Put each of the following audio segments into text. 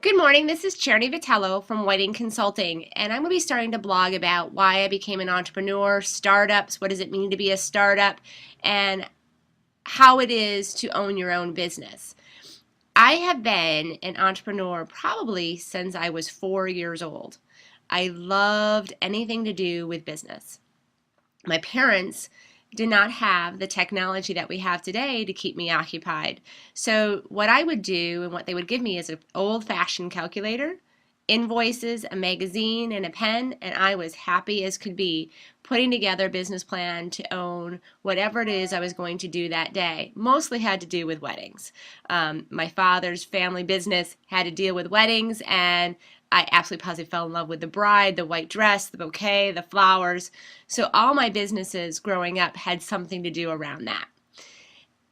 Good morning, this is Chernee Vitello from Whiting Consulting, and I'm going to be starting to blog about why I became an entrepreneur, startups, what does it mean to be a startup, and how it is to own your own business. I have been an entrepreneur probably since I was 4 years old. I loved anything to do with business. My parents did not have the technology that we have today to keep me occupied. So what I would do and what they would give me is an old-fashioned calculator, invoices, a magazine, and a pen, and I was happy as could be putting together a business plan to own whatever it is I was going to do that day. Mostly had to do with weddings. My father's family business had to deal with weddings, and I absolutely positively fell in love with the bride, the white dress, the bouquet, the flowers. So all my businesses growing up had something to do around that.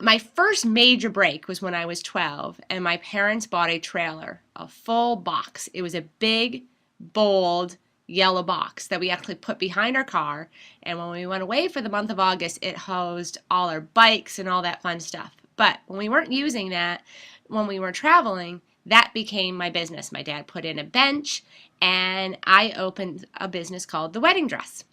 My first major break was when I was 12, and my parents bought a trailer, a full box. It was a big, bold, yellow box that we actually put behind our car, and when we went away for the month of August, it housed all our bikes and all that fun stuff. But when we weren't using that, when we were traveling, that became my business. My dad put in a bench, and I opened a business called The Wedding Dress.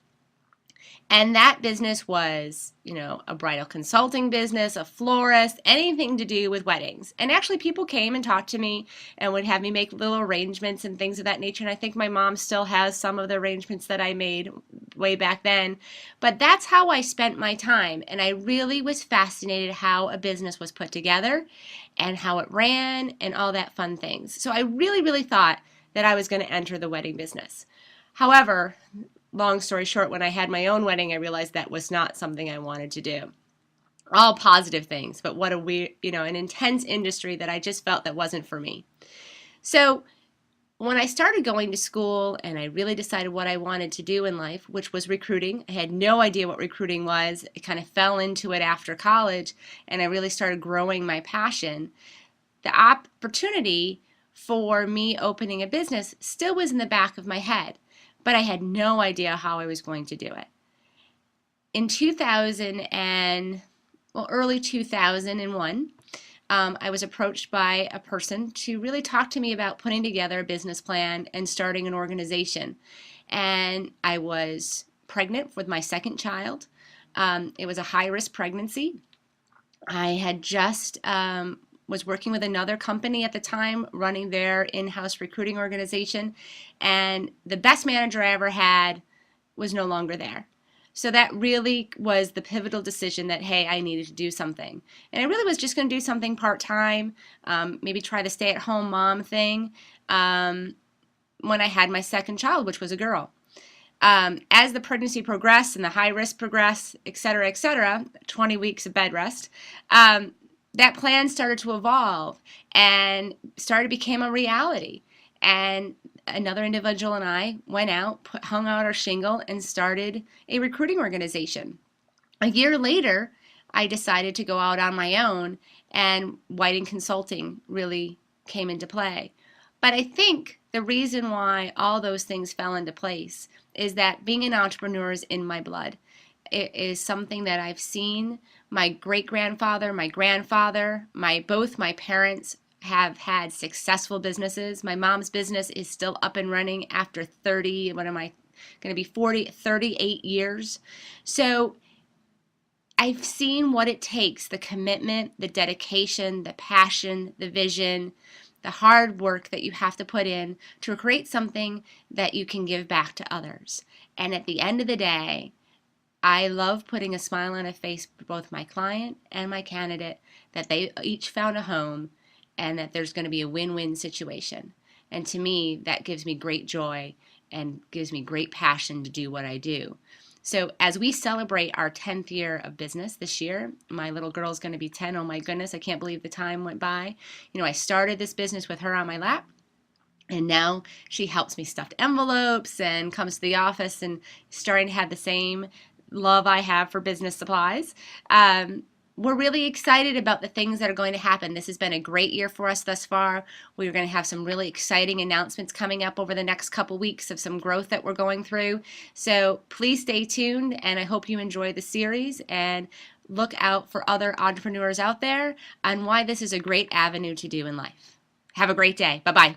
And that business was, a bridal consulting business, a florist, anything to do with weddings. And actually people came and talked to me and would have me make little arrangements and things of that nature. And I think my mom still has some of the arrangements that I made way back then. But that's how I spent my time. And I really was fascinated how a business was put together and how it ran and all that fun things. So I really, really thought that I was going to enter the wedding business. However, long story short, when I had my own wedding, I realized that was not something I wanted to do. All positive things, but what a weird, an intense industry that I just felt that wasn't for me. So when I started going to school and I really decided what I wanted to do in life, which was recruiting, I had no idea what recruiting was. I kind of fell into it after college, and I really started growing my passion. The opportunity for me opening a business still was in the back of my head, but I had no idea how I was going to do it. In early 2001, I was approached by a person to really talk to me about putting together a business plan and starting an organization. And I was pregnant with my second child. It was a high-risk pregnancy. I had just was working with another company at the time, running their in-house recruiting organization, and the best manager I ever had was no longer there. So that really was the pivotal decision that, hey, I needed to do something. And I really was just going to do something part-time, maybe try the stay-at-home mom thing when I had my second child, which was a girl. As the pregnancy progressed and the high risk progressed, et cetera, 20 weeks of bed rest, that plan started to evolve and became a reality. And another individual and I went out, hung out our shingle, and started a recruiting organization. A year later, I decided to go out on my own, and Whiting Consulting really came into play. But I think the reason why all those things fell into place is that being an entrepreneur is in my blood. It is something that I've seen my great-grandfather, my grandfather, both my parents have had successful businesses. My mom's business is still up and running after 38 years. So I've seen what it takes, the commitment, the dedication, the passion, the vision, the hard work that you have to put in to create something that you can give back to others. And at the end of the day, I love putting a smile on a face for both my client and my candidate that they each found a home and that there's going to be a win-win situation. And to me, that gives me great joy and gives me great passion to do what I do. So as we celebrate our 10th year of business this year, my little girl's going to be 10. Oh my goodness, I can't believe the time went by. I started this business with her on my lap. And now she helps me stuff envelopes and comes to the office and starting to have the same love I have for business supplies. We're really excited about the things that are going to happen. This has been a great year for us thus far. We're going to have some really exciting announcements coming up over the next couple weeks of some growth that we're going through. So please stay tuned, and I hope you enjoy the series and look out for other entrepreneurs out there on why this is a great avenue to do in life. Have a great day. Bye-bye.